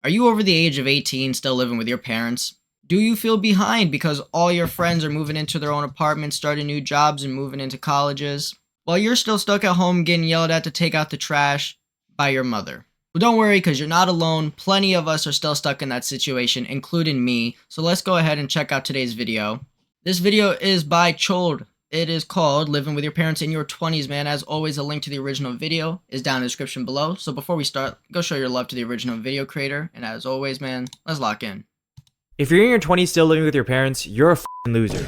Are you over the age of 18 still living with your parents? Do you feel behind because all your friends are moving into their own apartments, starting new jobs, and moving into colleges? While you're still stuck at home getting yelled at to take out the trash by your mother. Well, don't worry because you're not alone. Plenty of us are still stuck in that situation, including me. So let's go ahead and check out today's video. This video is by Chold. It is called Living with Your Parents in Your 20s, man. As always, a link to the original video is down in the description below. So before we start, go show your love to the original video creator. And as always, man, let's lock in. If you're in your 20s still living with your parents, you're a f***ing loser.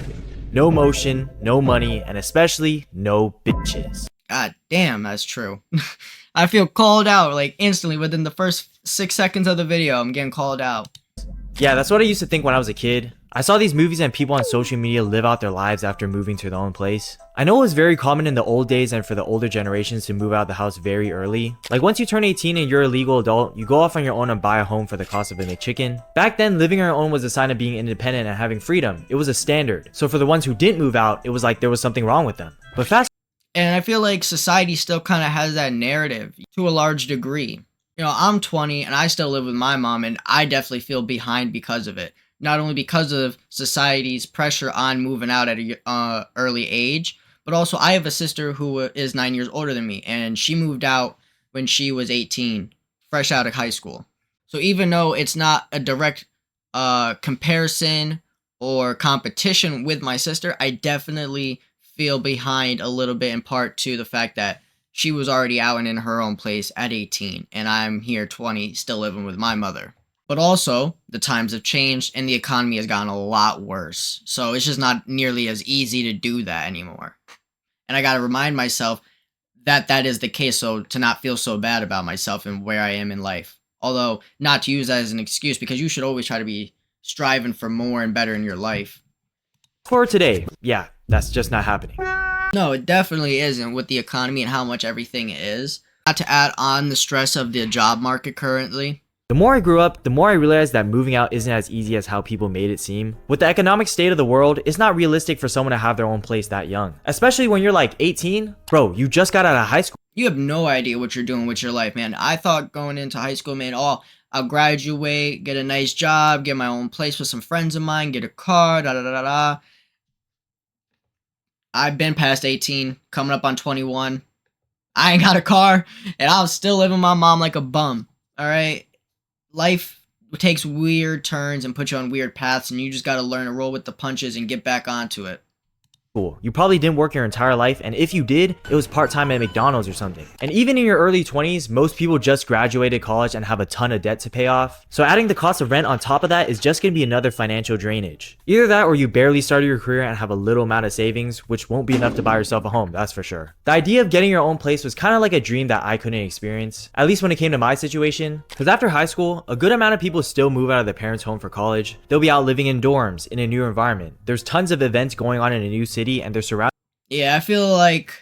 No motion, no money, and especially no bitches. God damn, that's true. I feel called out like instantly within the first 6 seconds of the video. I'm getting called out. Yeah, that's what I used to think when I was a kid. I saw these movies and people on social media live out their lives after moving to their own place. I know it was very common in the old days and for the older generations to move out of the house very early. Like once you turn 18 and you're a legal adult, you go off on your own and buy a home for the cost of a McChicken. Back then, living on your own was a sign of being independent and having freedom. It was a standard. So for the ones who didn't move out, it was like there was something wrong with them. But fast And I feel like society still kind of has that narrative to a large degree. You know, I'm 20 and I still live with my mom, and I definitely feel behind because of it. Not only because of society's pressure on moving out at a early age, but also I have a sister who is 9 years older than me, and she moved out when she was 18, fresh out of high school. So even though it's not a direct comparison or competition with my sister, I definitely feel behind a little bit, in part to the fact that she was already out and in her own place at 18, and I'm here 20, still living with my mother. But also, the times have changed and the economy has gotten a lot worse. So it's just not nearly as easy to do that anymore. And I gotta remind myself that that is the case, so to not feel so bad about myself and where I am in life. Although, not to use that as an excuse, because you should always try to be striving for more and better in your life. for today, yeah, that's just not happening. No, it definitely isn't with the economy and how much everything is. Not to add on the stress of the job market currently. The more I grew up, the more I realized that moving out isn't as easy as how people made it seem. With the economic state of the world, it's not realistic for someone to have their own place that young. Especially when you're like 18. Bro, you just got out of high school. You have no idea what you're doing with your life, man. I thought going into high school, man, oh, I'll graduate, get a nice job, get my own place with some friends of mine, get a car, da da da da da. I've been past 18, coming up on 21. I ain't got a car, and I'm still living with my mom like a bum. Alright? Life takes weird turns and puts you on weird paths, and you just gotta learn to roll with the punches and get back onto it. You probably didn't work your entire life, and if you did, it was part-time at McDonald's or something. And even in your early 20s, most people just graduated college and have a ton of debt to pay off. So adding the cost of rent on top of that is just gonna be another financial drainage. Either that or you barely started your career and have a little amount of savings, which won't be enough to buy yourself a home, that's for sure. The idea of getting your own place was kind of like a dream that I couldn't experience, at least when it came to my situation. Because after high school, a good amount of people still move out of their parents' home for college. They'll be out living in dorms, in a new environment. There's tons of events going on in a new city, and they're surrounded. Yeah, I feel like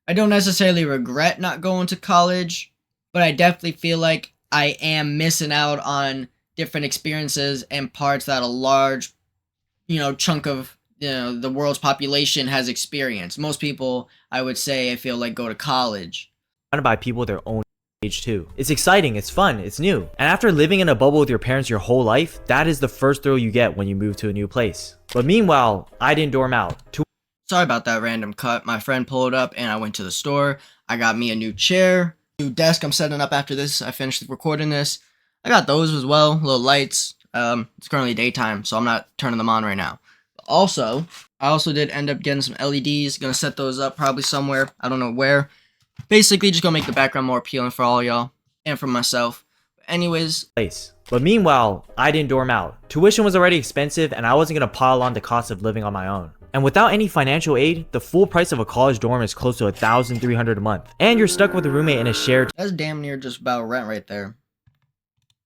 I don't necessarily regret not going to college, but I definitely feel like I am missing out on different experiences and parts that a large, chunk of, the world's population has experienced. Most people, I would say, I feel like go to college. By people their own age too. It's exciting, it's fun, it's new. And after living in a bubble with your parents your whole life, that is the first thrill you get when you move to a new place. But meanwhile, I didn't dorm out. Sorry about that random cut. My friend pulled up and I went to the store. I got me a new chair, new desk I'm setting up after this. I finished recording this. I got those as well, little lights. It's currently daytime, so I'm not turning them on right now. Also, I also did end up getting some LEDs. Gonna set those up probably somewhere. I don't know where. Basically, just gonna make the background more appealing for all y'all and for myself. Anyways. But meanwhile, I didn't dorm out. Tuition was already expensive and I wasn't gonna pile on the cost of living on my own. And without any financial aid, the full price of a college dorm is close to $1,300 a month. And you're stuck with a roommate in a shared That's damn near just about rent right there.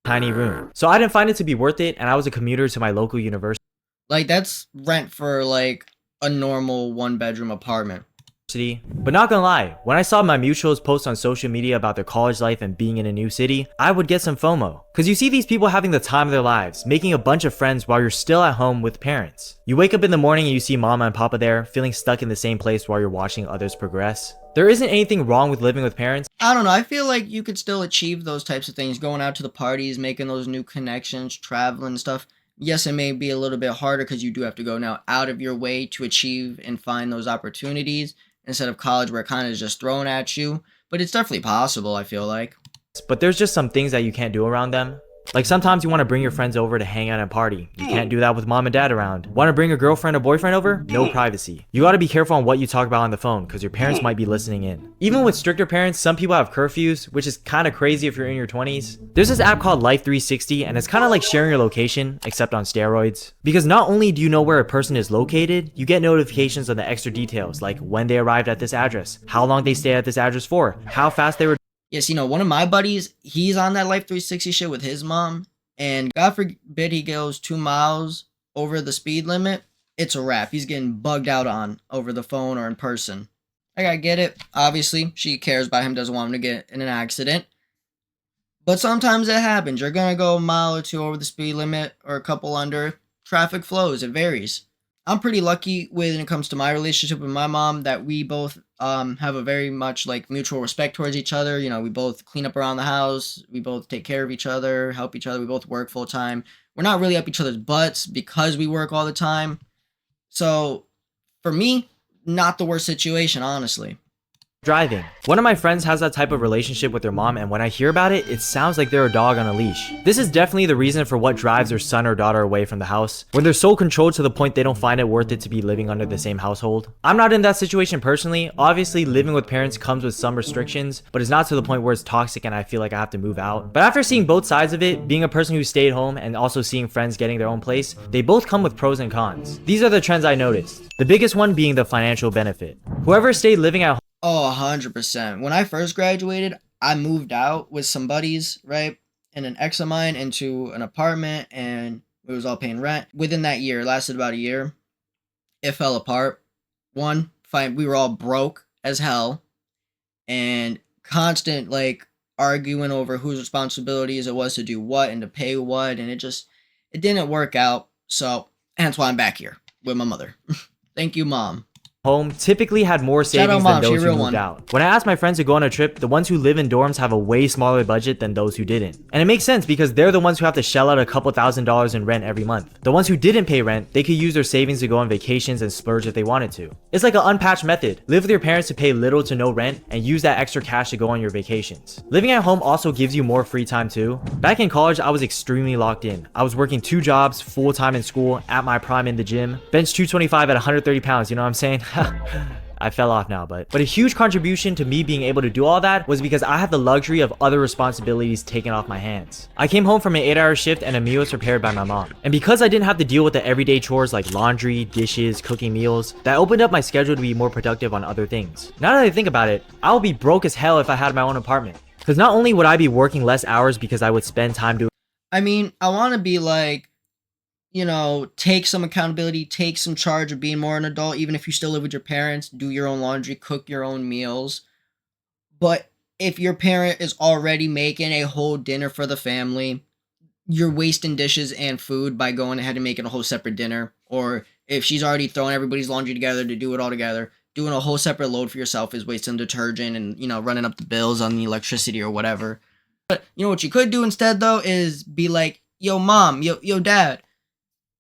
Tiny room. So I didn't find it to be worth it, and I was a commuter to my local university. Like, that's rent for, like, a normal one-bedroom apartment. But not gonna lie, when I saw my mutuals post on social media about their college life and being in a new city, I would get some FOMO. Cause you see these people having the time of their lives, making a bunch of friends while you're still at home with parents. You wake up in the morning and you see mama and papa there, feeling stuck in the same place while you're watching others progress. There isn't anything wrong with living with parents. I don't know, I feel like you could still achieve those types of things, going out to the parties, making those new connections, traveling and stuff. Yes, it may be a little bit harder because you do have to go now out of your way to achieve and find those opportunities instead of college where it kind of is just thrown at you. But it's definitely possible, I feel like. But there's just some things that you can't do around them. Like sometimes you want to bring your friends over to hang out and party. You can't do that with mom and dad around. Want to bring a girlfriend or boyfriend over? No privacy. You gotta be careful on what you talk about on the phone because your parents might be listening in. Even with stricter parents, some people have curfews, which is kind of crazy if you're in your 20s. There's this app called Life 360 and it's kind of like sharing your location, except on steroids. Because not only do you know where a person is located, you get notifications on the extra details like when they arrived at this address, how long they stayed at this address for, how fast they were. Yes, one of my buddies, he's on that Life 360 shit with his mom, and God forbid he goes 2 miles over the speed limit, it's a wrap. He's getting bugged out on over the phone or in person. I get it. Obviously, she cares about him, doesn't want him to get in an accident. But sometimes it happens. You're going to go a mile or two over the speed limit or a couple under. Traffic flows. It varies. I'm pretty lucky when it comes to my relationship with my mom that we both have a very much like mutual respect towards each other. We both clean up around the house. We both take care of each other, help each other. We both work full time. We're not really up each other's butts because we work all the time. So for me, not the worst situation, honestly. Driving. One of my friends has that type of relationship with their mom, and when I hear about it, it sounds like they're a dog on a leash. This is definitely the reason for what drives their son or daughter away from the house, where they're so controlled to the point they don't find it worth it to be living under the same household. I'm not in that situation personally. Obviously, living with parents comes with some restrictions, but it's not to the point where it's toxic and I feel like I have to move out. But after seeing both sides of it, being a person who stayed home and also seeing friends getting their own place, they both come with pros and cons. These are the trends I noticed. The biggest one being the financial benefit. Whoever stayed living at home. Oh, 100%. When I first graduated, I moved out with some buddies, right? And an ex of mine into an apartment, and we was all paying rent. Within that year, it lasted about a year, it fell apart. One, we were all broke as hell, and constant, arguing over whose responsibilities it was to do what and to pay what, and it didn't work out. So, hence why I'm back here with my mother. Thank you, Mom. Home typically had more savings than those who moved out. When I asked my friends to go on a trip, the ones who live in dorms have a way smaller budget than those who didn't. And it makes sense because they're the ones who have to shell out a couple $1,000s in rent every month. The ones who didn't pay rent, they could use their savings to go on vacations and splurge if they wanted to. It's like an unpatched method. Live with your parents to pay little to no rent and use that extra cash to go on your vacations. Living at home also gives you more free time too. Back in college, I was extremely locked in. I was working 2 jobs, full time in school, at my prime in the gym, bench 225 at 130 pounds, you know what I'm saying? I fell off now, but a huge contribution to me being able to do all that was because I had the luxury of other responsibilities taken off my hands. I came home from an 8-hour shift and a meal was prepared by my mom. And because I didn't have to deal with the everyday chores like laundry, dishes, cooking meals, that opened up my schedule to be more productive on other things. Now that I think about it, I would be broke as hell if I had my own apartment. Because not only would I be working less hours because I would spend time doing. I want to be take some accountability, take some charge of being more an adult, even if you still live with your parents, do your own laundry, cook your own meals. But if your parent is already making a whole dinner for the family, you're wasting dishes and food by going ahead and making a whole separate dinner. Or if she's already throwing everybody's laundry together to do it all together, doing a whole separate load for yourself is wasting detergent and, running up the bills on the electricity or whatever. But what you could do instead, though, is be like, yo, mom, yo, dad,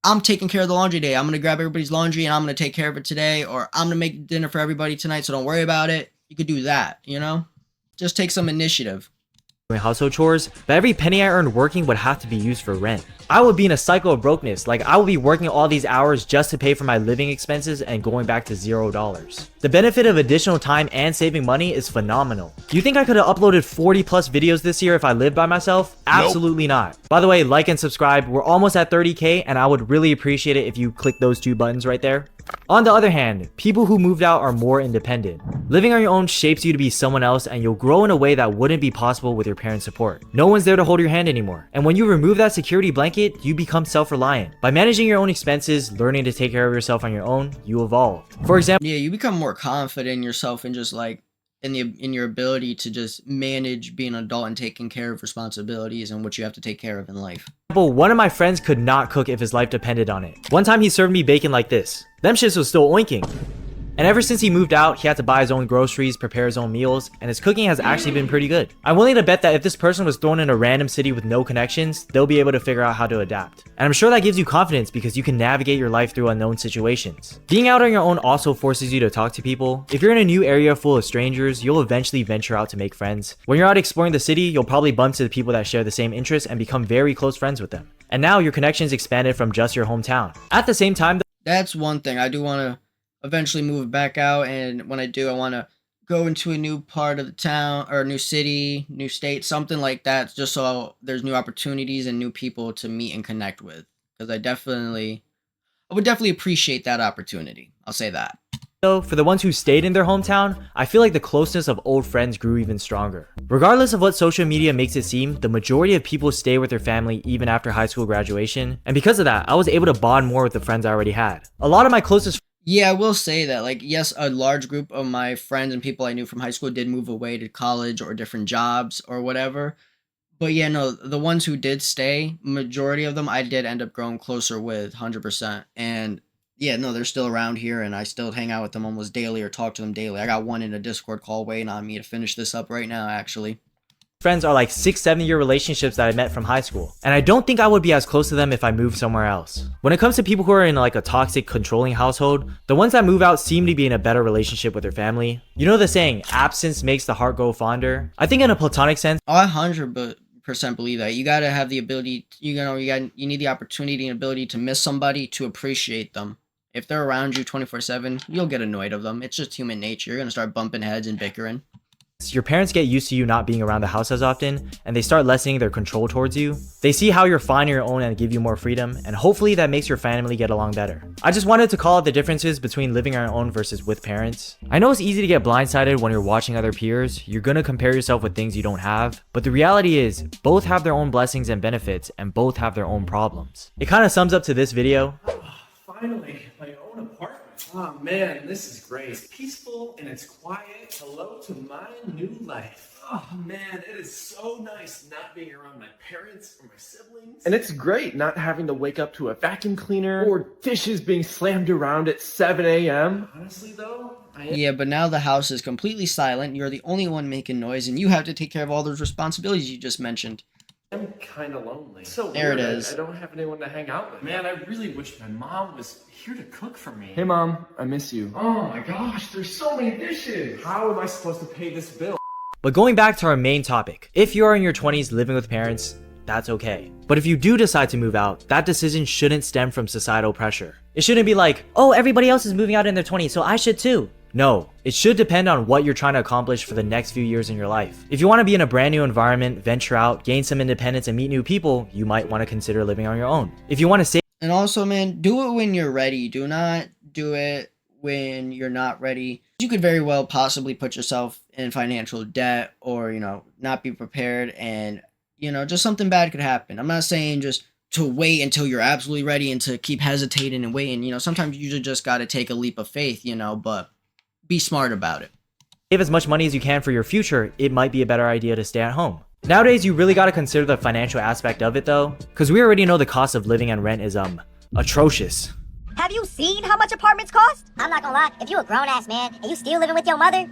I'm taking care of the laundry day. I'm going to grab everybody's laundry and I'm going to take care of it today. Or I'm going to make dinner for everybody tonight, so don't worry about it. You could do that, Just take some initiative. Household chores, but every penny I earned working would have to be used for rent. I would be in a cycle of brokenness. I would be working all these hours just to pay for my living expenses and going back to $0. The benefit of additional time and saving money is phenomenal. Do you think I could have uploaded 40 plus videos this year if I lived by myself? Absolutely not. By the way, like and subscribe. We're almost at 30K and I would really appreciate it if you click those 2 buttons right there. On the other hand, people who moved out are more independent. Living on your own shapes you to be someone else and you'll grow in a way that wouldn't be possible with your parents. parents' support. No one's there to hold your hand anymore. And when you remove that security blanket, you become self-reliant. By managing your own expenses, learning to take care of yourself on your own, you evolve. For example, Yeah, you become more confident in yourself and just like in your ability to just manage being an adult and taking care of responsibilities and what you have to take care of in life. one of my friends could not cook if his life depended on it. One time he served me bacon like this. Them shits was still oinking. And ever since he moved out, he had to buy his own groceries, prepare his own meals, and his cooking has actually been pretty good. I'm willing to bet that if this person was thrown in a random city with no connections, they'll be able to figure out how to adapt. And I'm sure that gives you confidence because you can navigate your life through unknown situations. Being out on your own also forces you to talk to people. If you're in a new area full of strangers, you'll eventually venture out to make friends. When you're out exploring the city, you'll probably bump into the people that share the same interests and become very close friends with them. And now your connections expanded from just your hometown. At the same time, That's one thing. I do want to eventually move back out, and when I do, I want to go into a new part of the town or a new city, new state, something like that, just so there's new opportunities and new people to meet and connect with. Because I would definitely appreciate that opportunity. I'll say that. though, for the ones who stayed in their hometown, I feel like the closeness of old friends grew even stronger. Regardless of what social media makes it seem, the majority of people stay with their family even after high school graduation, and because of that, I was able to bond more with the friends I already had. A lot of my closest Yeah, I will say that, like, yes, a large group of my friends and people I knew from high school did move away to college or different jobs or whatever. But yeah, no, the ones who did stay, majority of them I did end up growing closer with 100%. And yeah, no, they're still around here and I still hang out with them almost daily or talk to them daily. I got one in a Discord call waiting on me to finish this up right now, actually. friends are like 6-7 year relationships that I met from high school, and I don't think I would be as close to them if I moved somewhere else. When it comes to people who are in like a toxic, controlling household, the ones that move out seem to be in a better relationship with their family. You know the saying, absence makes the heart grow fonder? I think in a platonic sense, I 100% believe that. You gotta have the ability, you need the opportunity and ability to miss somebody to appreciate them. If they're around you 24/7, you'll get annoyed of them. It's just human nature. You're gonna start bumping heads and bickering. your parents get used to you not being around the house as often, and they start lessening their control towards you. They see how you're fine on your own and give you more freedom, and hopefully that makes your family get along better. I just wanted to call out the differences between living on your own versus with parents. I know it's easy to get blindsided when you're watching other peers. You're gonna compare yourself with things you don't have, but the reality is, both have their own blessings and benefits, and both have their own problems. It kind of sums up to this video. Finally, my own apartment. Oh man, this is great. It's peaceful and it's quiet. Hello to my new life. Oh man, it is so nice not being around my parents or my siblings. And it's great not having to wake up to a vacuum cleaner or dishes being slammed around at 7 a.m. Honestly though, Yeah, but now the house is completely silent. You're the only one making noise, and you have to take care of all those responsibilities you just mentioned. I'm kind of lonely. So There weird. it is. I don't have anyone to hang out with. Man, I really wish my mom was here to cook for me. Hey mom, I miss you. Oh my gosh, there's so many dishes. How am I supposed to pay this bill? But going back to our main topic, if you are in your 20s living with parents, that's okay. But if you do decide to move out, that decision shouldn't stem from societal pressure. It shouldn't be like, oh, everybody else is moving out in their 20s, so I should too. No, it should depend on what you're trying to accomplish for the next few years in your life. If you want to be in a brand new environment, venture out, gain some independence, and meet new people, you might want to consider living on your own. If you want to save And also, man, do it when you're ready. Do not do it when you're not ready. You could very well possibly put yourself in financial debt or, not be prepared and, just something bad could happen. I'm not saying just to wait until you're absolutely ready and to keep hesitating and waiting. Sometimes you just got to take a leap of faith, but be smart about it. as much money as you can for your future, it might be a better idea to stay at home. Nowadays, you really got to consider the financial aspect of it though, because we already know the cost of living and rent is atrocious. Have you seen how much apartments cost? I'm not gonna lie, if you a grown-ass man and you still living with your mother,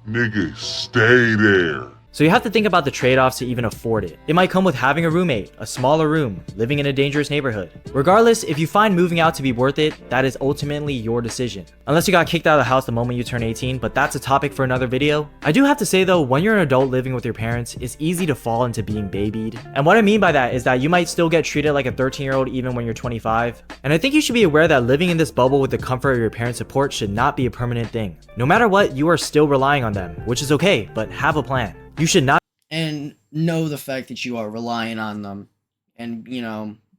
Nigga, stay there. So you have to think about the trade-offs to even afford it. It might come with having a roommate, a smaller room, living in a dangerous neighborhood. Regardless, if you find moving out to be worth it, that is ultimately your decision. Unless you got kicked out of the house the moment you turn 18, but that's a topic for another video. I do have to say though, when you're an adult living with your parents, it's easy to fall into being babied. And what I mean by that is that you might still get treated like a 13-year-old even when you're 25. And I think you should be aware that living in this bubble with the comfort of your parents' support should not be a permanent thing. No matter what, you are still relying on them, which is okay, but have a plan. You should not And know the fact that you are relying on them. And,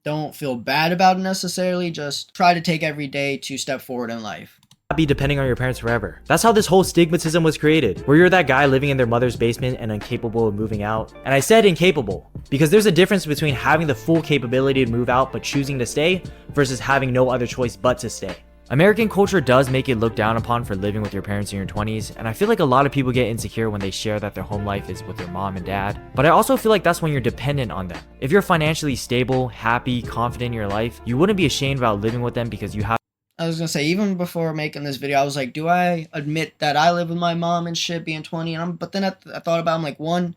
don't feel bad about it necessarily. Just try to take every day to step forward in life. be depending on your parents forever. That's how this whole stigmatism was created, where you're that guy living in their mother's basement and incapable of moving out. And I said incapable, because there's a difference between having the full capability to move out but choosing to stay, versus having no other choice but to stay. American culture does make it looked down upon for living with your parents in your 20s, and I feel like a lot of people get insecure when they share that their home life is with their mom and dad. But I also feel like that's when you're dependent on them. If you're financially stable, happy, confident in your life, you wouldn't be ashamed about living with them because you have. I was gonna say, even before making this video, I was like, do I admit that I live with my mom and shit being 20? But then I thought about it, I'm like, one,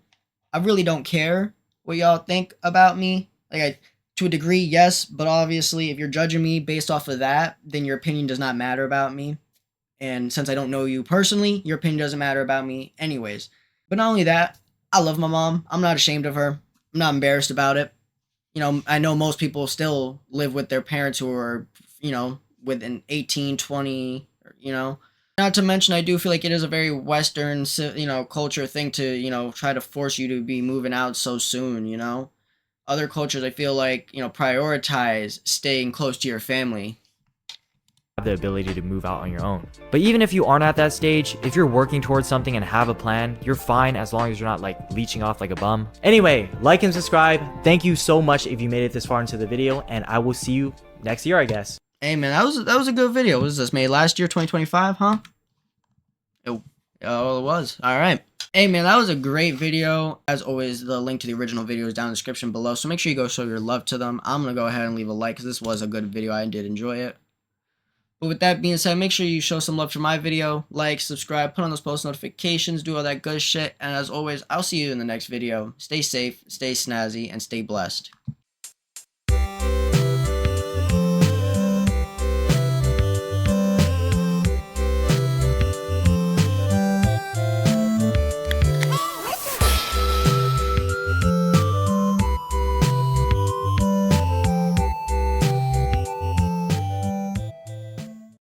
I really don't care what y'all think about me. Like, to a degree, yes, but obviously if you're judging me based off of that, then your opinion does not matter about me. And since I don't know you personally, your opinion doesn't matter about me anyways. But not only that, I love my mom. I'm not ashamed of her. I'm not embarrassed about it. You know, I know most people still live with their parents who are, you know, within 18, 20, you know. Not to mention, I do feel like it is a very Western, you know, culture thing to, you know, try to force you to be moving out so soon, you know. Other cultures, I feel like, you know, prioritize staying close to your family. Have the ability to move out on your own. But even if you aren't at that stage, if you're working towards something and have a plan, you're fine as long as you're not like leeching off like a bum. Anyway, like and subscribe. Thank you so much if you made it this far into the video, and I will see you next year, I guess. Hey man, that was a good video. What was this, made last year, 2025, huh? Oh, it was. All right. Hey man, that was a great video. As always, the link to the original video is down in the description below, so make sure you go show your love to them. I'm gonna go ahead and leave a like because this was a good video. I did enjoy it. But with that being said, make sure you show some love for my video, like, subscribe, put on those post notifications, do all that good shit. And as always, I'll see you in the next video. Stay safe, stay snazzy, and stay blessed.